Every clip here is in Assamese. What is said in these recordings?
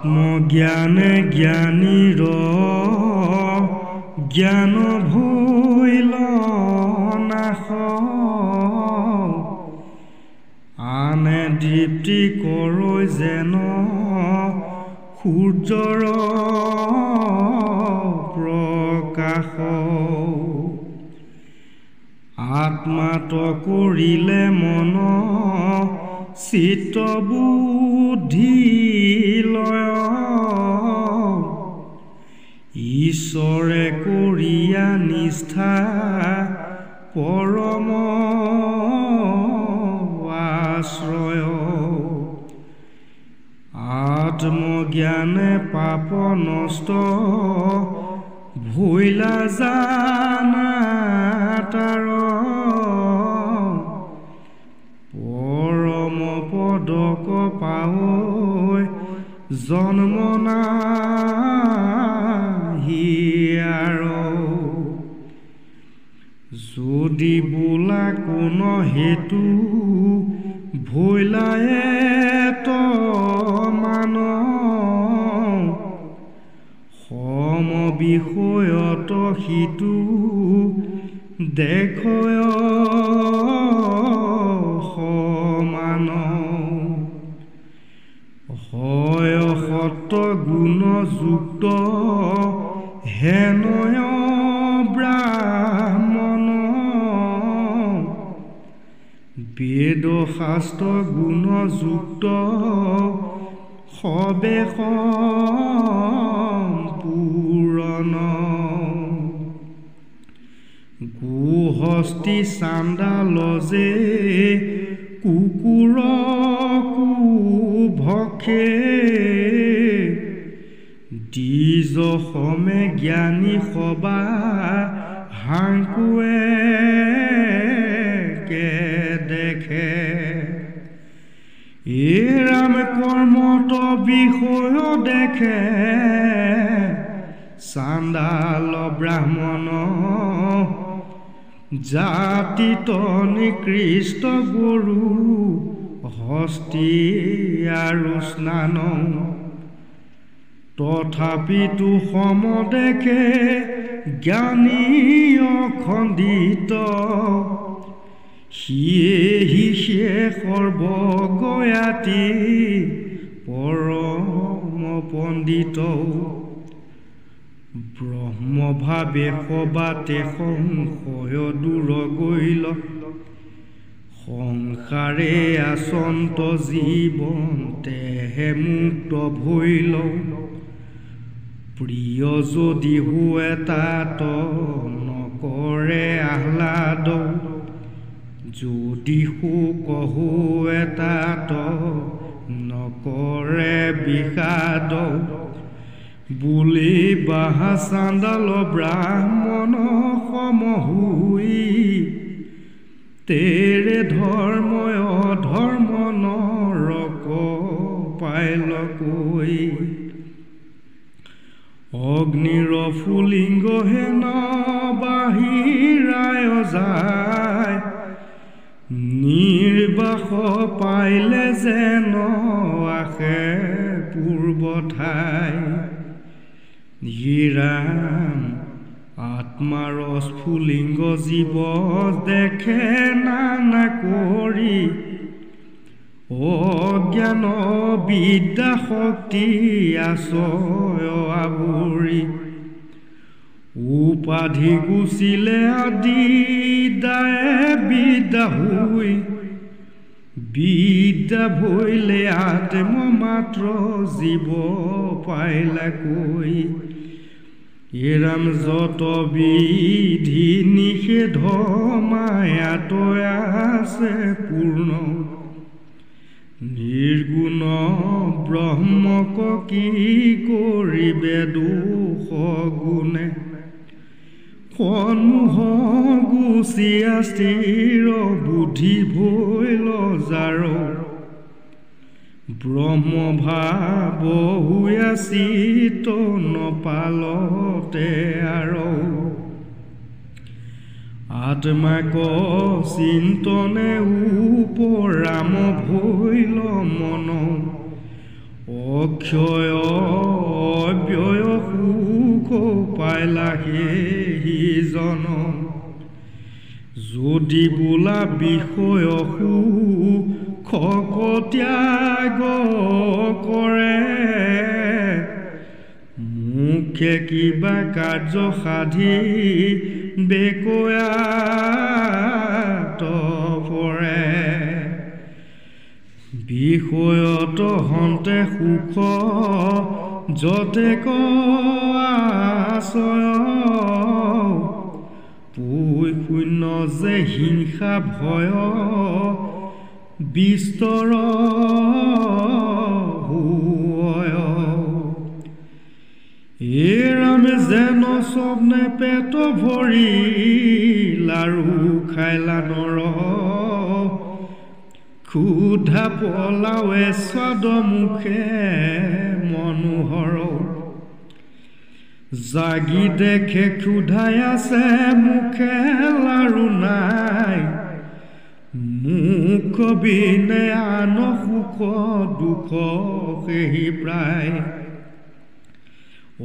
আত্মজ্ঞানে জ্ঞানীৰ জ্ঞান ভইল নাশ আনে দীপ্তি কৰৈ যেন সূৰ্যৰ প্ৰকাশ আত্মাত কৰিলে মন চিত্ত বুদ্ধি লয় ঈশ্বৰে কৰিয়া নিষ্ঠা পৰম আশ্ৰয় আত্মজ্ঞানে পাপ নষ্ট ভইলা জানা তাৰ পৰম পদক পাৱৈ জন্ম নাহি আৰু যদি বোলা কোন হেতু ভইলায়েত মান সম বিষয়ত সিটো দেখয় সমান হয় সত গুণ যুক্ত হেনয় ব্ৰাহ্মণ বেদ শাস্ত্ৰ গুণ যুক্ত সবে সম্পূৰ্ণ গোহস্তি চাণ্ডাল যে কুকুৰ কুভক্ষে দ্বিজ সমে জ্ঞানী সবা হাংকুৱে দেখে এৰাম কৰ্মত বিষয় দেখে চাণ্ডাল ব্ৰাহ্মণ জাতিত নিকৃষ্ট গৰু হস্তি আৰু স্নান তথাপিতো সম দেখে জ্ঞানী অখণ্ডিত সিয়েহি সৰ্বজ্ঞাতি পৰম পণ্ডিত ব্ৰহ্মভাৱে সবাতে সংশয় দূৰ গৈল সংসাৰে আচন্ত জীৱন্তেহে মুক্ত ভইল প্ৰিয় যদি হুৱে তাত নকৰে আহ্লাদ যদি শোক হুৱে তাত নকৰে বিষাদ বুলি বাহা চাণ্ডাল ব্ৰাহ্মণ সম হুই তেৰে ধৰ্ময় ধৰ্ম নৰক পাইল কৈ অগ্নিৰ ফুলিংগ হেন বাহিৰায় যায় নিৰ্বাস পাইলে যেন আশে পূৰ্ব ঠাই হীৰাম আত্মাৰ স্ফুলিংগ জীৱ দেখে নানা কৰি অজ্ঞান বিদ্যা শক্তি আশ্ৰয় আৱৰি উপাধি গুচিলে আদি দায়ে বিদ্যা হৈ বিদ্যা ভইলে আত্ম মাত্ৰ জীৱ পাইলা কৈ এৰাম যত বিধি নিষেধ মায়াত আছে পূৰ্ণ নিৰ্গুণ ব্ৰহ্মক কি কৰিবে দোষ গুণে সন্মুখ গুচিয়া স্থিৰ বুদ্ধি ভইল যাৰ ব্ৰহ্ম ভাৱ হুয়া চিত নপালতে আৰু আত্মাক চিন্তনে উপৰাম ভইল মন অক্ষয় অব্যয় সুখ পাইলা সেইজন যদি বোলা বিষয় সুখ ত্যাগ কৰে মুখে কিবা কাৰ্য সাধি বেকয়াত পৰে বিষয়ত হন্তে সুখ যতে আশ্ৰয় পুই শূন্য যে হিংসা ভয় বিস্তৰ এৰামে যেন স্বপ্নে পেট ভৰি লাৰু খাইলা নৰ ক্ষুধা পলাৱে স্বাদ মুখে মনোহৰ জাগি দেখে ক্ষুধাই আছে মুখে লাৰু নাই মুখ বিনে আন সুখ দুখ সেই প্ৰায়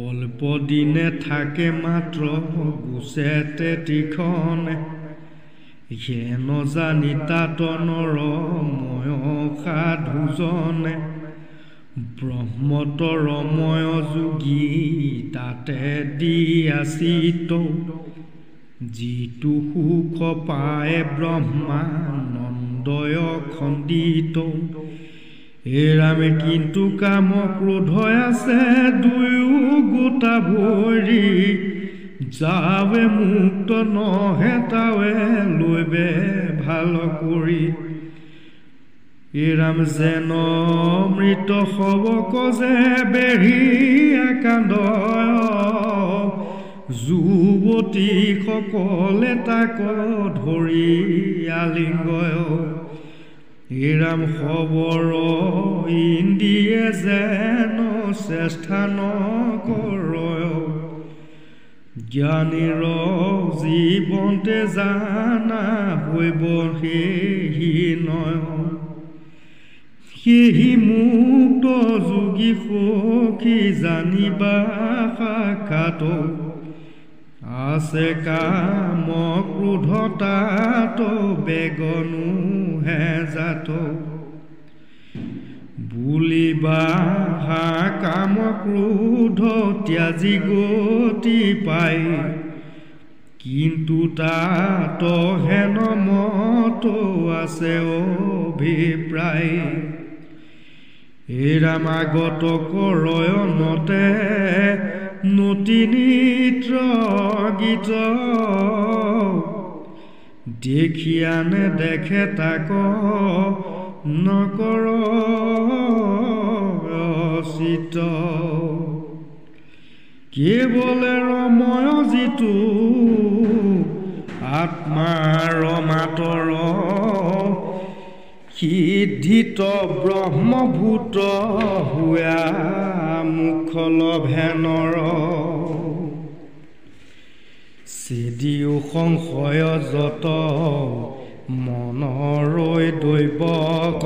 অল্প দিনে থাকে মাত্ৰ গুচেতে তীখনে হেন জানি তাত নৰ ময় সাধুজনে ব্ৰহ্মতৰময় যোগী তাতে দি আছিত যিটো সুখ পায় ব্ৰহ্মানন্দয় খণ্ডিত এৰামে কিন্তু কাম ক্ৰোধ আছে দুয়ো গোটা ভৰি যাৱে মুক্ত নহে তাৱে লৈবে ভাল কৰি এৰাম যেন মৃত শৱক যে বেঢ়িয়া কান্দয় যুৱতী সকলে তাক ধৰি আলিংগয় এৰাম খবৰ ইন্দিয়ে যেন চেষ্টা নকৰয় জ্ঞানীৰ জীৱনতে জানা হৈব সেহি নয় সেহি মুক্ত যোগী সখী জানিবা সাক্ষাৎ আছে কাম ক্ৰোধতাত বেগনো হে জাত বুলিবা কাম ক্ৰোধ ত্যাজি গতি পাই কিন্তু তাত হেন মত আছে অভিপ্ৰায় এৰাম আগত কৰয়নতে নতি নিত্ৰ গীত দেখিয়ানে দেখে তাক নকৰ চিত কেৱলে ৰময় যিটো আত্মাৰ মাতৰ সিদ্ধিত ব্ৰহ্মভূত হোৱা মুখল ভেনৰ চেদিও সংশয় যত মনৰৈ দৈৱক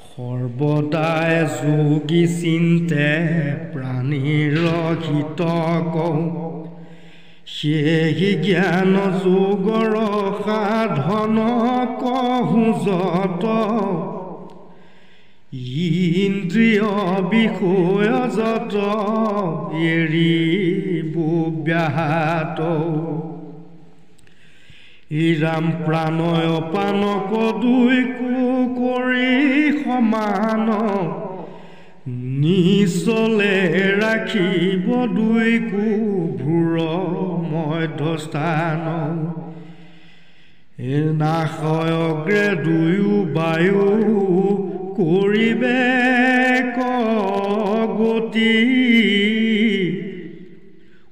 সৰ্বদাই যোগী চিন্তে প্ৰাণীৰ হিতক সেহি জ্ঞান যোগৰ সাধন কহো যত ইন্দ্ৰিয় বিষয় যত এৰিব ব্যাহাত ইৰাম প্ৰাণয় পানক দুইকো কৰি সমান নিচলে ৰাখিব দুইকো ভূৰ মধ্যস্থান নাশয় অগ্ৰে দুয়ো বায়ু কৰিবে গতি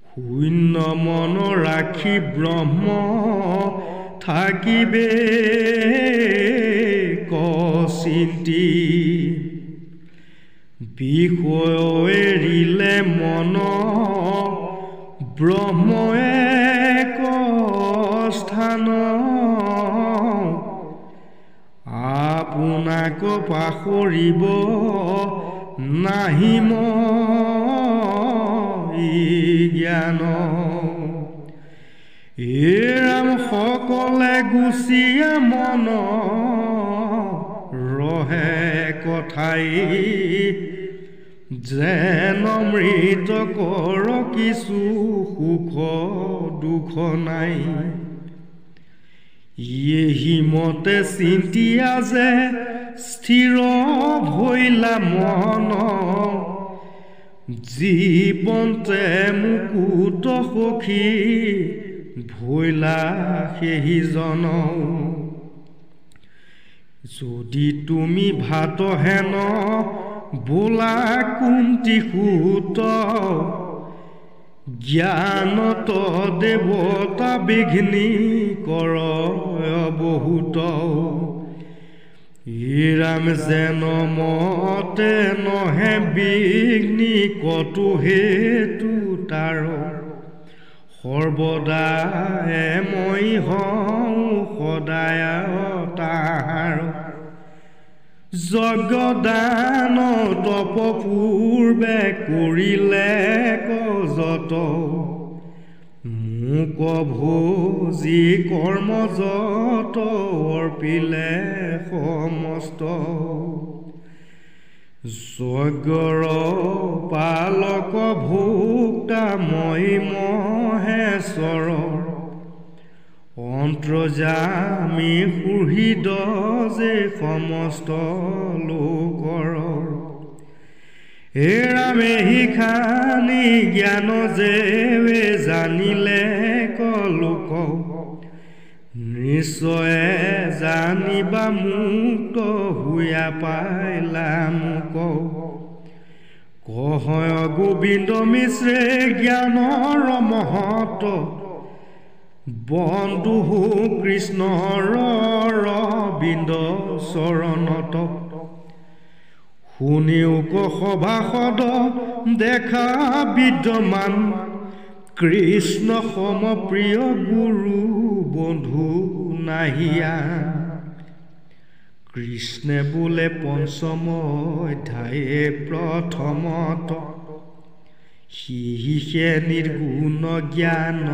শূন্য মন ৰাখি ব্ৰহ্ম থাকিবে চিন্তি বিষয় এৰিলে মন ব্ৰহ্ম এক স্থান আপোনাক পাহৰিব নাহি মই জ্ঞান এৰাম সকলে গুচিয়া মন ৰহে কথাই যেন অমৃত কৰ কিছু সুখ দুখ নাই এহিমতে চিন্তিয়া যে স্থিৰ ভৈলা মন জীৱন্তে মুকুত সখী ভৈলা সেইজন যদি তুমি ভাত হেন বোলা কুন্তি সুত জ্ঞানত দেৱতা বিঘ্নি কৰ বহুত ৰাম যেন মতে নহে বিঘ্নি কতো হেতু তাৰ সৰ্বদা মই হওঁ সদায় তাহাৰ যজ্ঞদান তপ পূৰ্বে কৰিলে কজত মোক ভোজি কৰ্ম যত অৰ্পিলে সমস্ত যজ্ঞৰ পালক ভোক্তা মই মহেশ্বৰ অন্তৰ্যামী সুহৃদ যে সমস্ত লোকৰ এৰামে শিখানি জ্ঞান যে জানিলে কলোক নিশ্চয়ে জানিবা মুক্ত হুয়া পাইলা মোক কহয় গোবিন্দ মিশ্ৰে জ্ঞানৰ মহত বন্ধু কৃষ্ণৰ ৰবিন্দ চৰণত শুনিও সভাসদ দেখা বিদ্যমান কৃষ্ণ সমপ্ৰিয় গুৰু বন্ধু নাহিয়া কৃষ্ণে বোলে পঞ্চম অধ্যায়ে প্ৰথমত সিহে নিৰ্গুণ জ্ঞান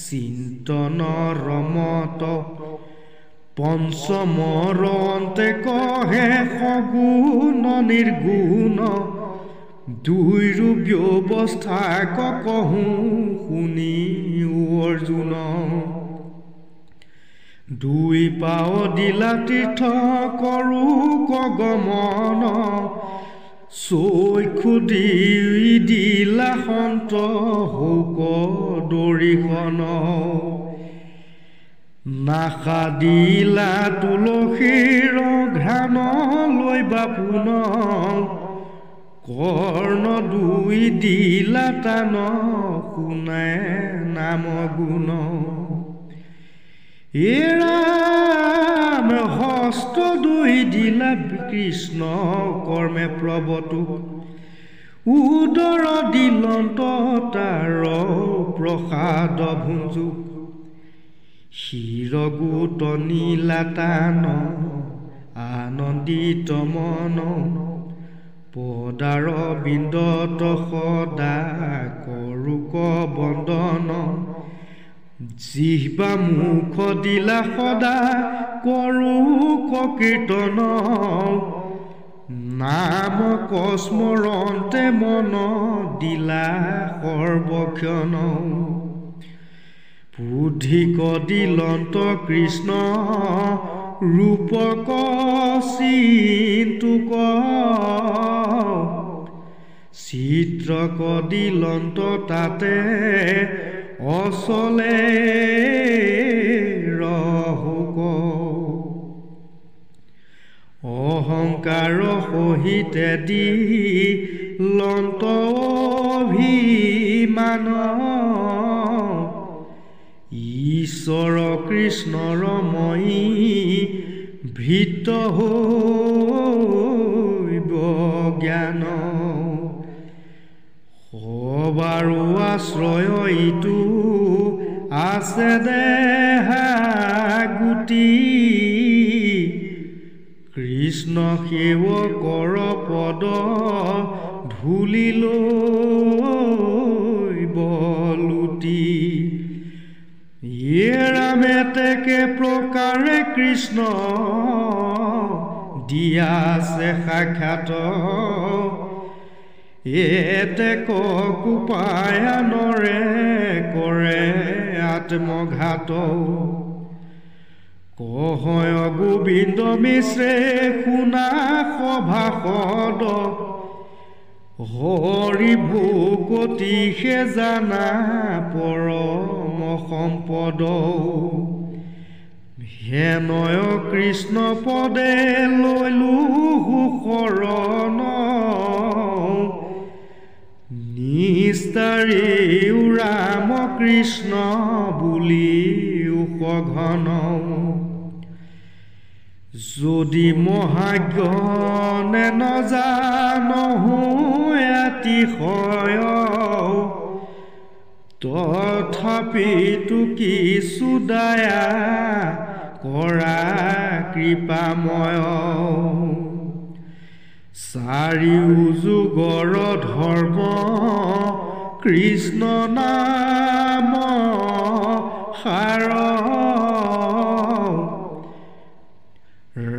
চিন্তন ৰমত পঞ্চমৰ অন্তে কহে সগুণ নিৰ্গুণ দুইৰো ব্যৱস্থা কহো শুনি অৰ্জুন দুই পাও দিলা তীৰ্থ কৰো কগমন চৈখু দি দিলা সন্ত হৌক দৰিখন নাখা দিলা তুলসীৰ ঘ্ৰাণ লৈ বাপুন কৰ্ণ দুই দিলা টান শুনাই নাম গুণ এৰাম হস্ত দুই দিলা কৃষ্ণ কৰ্মে প্ৰৱতোক উদৰ দিলন্ত তাৰ প্ৰসাদ ভুঞ্জুক শিৰগোট নীলা টান আনন্দিত মন পদাৰ বিন্দত সদা কৰোক বন্দন জিহ্বা মুখ দিলা সদা কৰোক কীৰ্তন নাম স্মৰণতে মন দিলা সৰ্বক্ষণ বুদ্ধিক দিলন্ত কৃষ্ণ ৰূপক চিন্তুক চিত্ৰক দিলন্ত তাতে অচলে ৰহুক অহংকাৰ সহিতে দিলন্ত অভিমান ঈশ্বৰ কৃষ্ণৰ মই ভীত হৈব জ্ঞান সবাৰো আশ্ৰয় ইটো আছে দেহা গুটি কৃষ্ণ সেৱকৰ পদ ধূলিলৈ বলুতি ৰামেতেকে প্ৰকাৰে কৃষ্ণ দিয়াছে সাক্ষাৎ এতেক কুপায়ানৰে কৰে আত্মঘাত কহয় গোবিন্দ মিশ্ৰে শুনা সভাসদ হৰি ভকতিহে জানা পৰম সম্পদ হেনয় কৃষ্ণ পদে লৈলো শৰণ নিস্তাৰী ৰাম কৃষ্ণ বুলি সঘন যদি মহাজ্ঞানে নজানহো অতিশয় তথাপিতো কিছু দয়া কৰা কৃপাময় চাৰিও যুগৰ ধৰ্ম কৃষ্ণ নাম সাৰ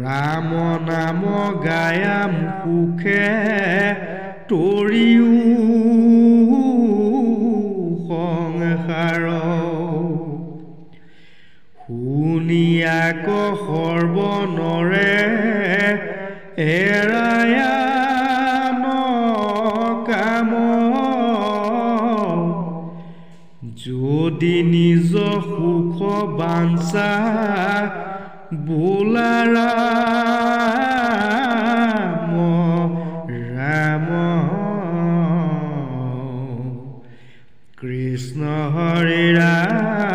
ৰাম নাম গায়াম সুখে তৰিও সংসাৰ শুনিয়াক সৰ্বনৰে এৰায়ান কাম যদি নিজ সুখ বাঞ্ছা বোলা ৰাম ৰাম কৃষ্ণ হৰি ৰাম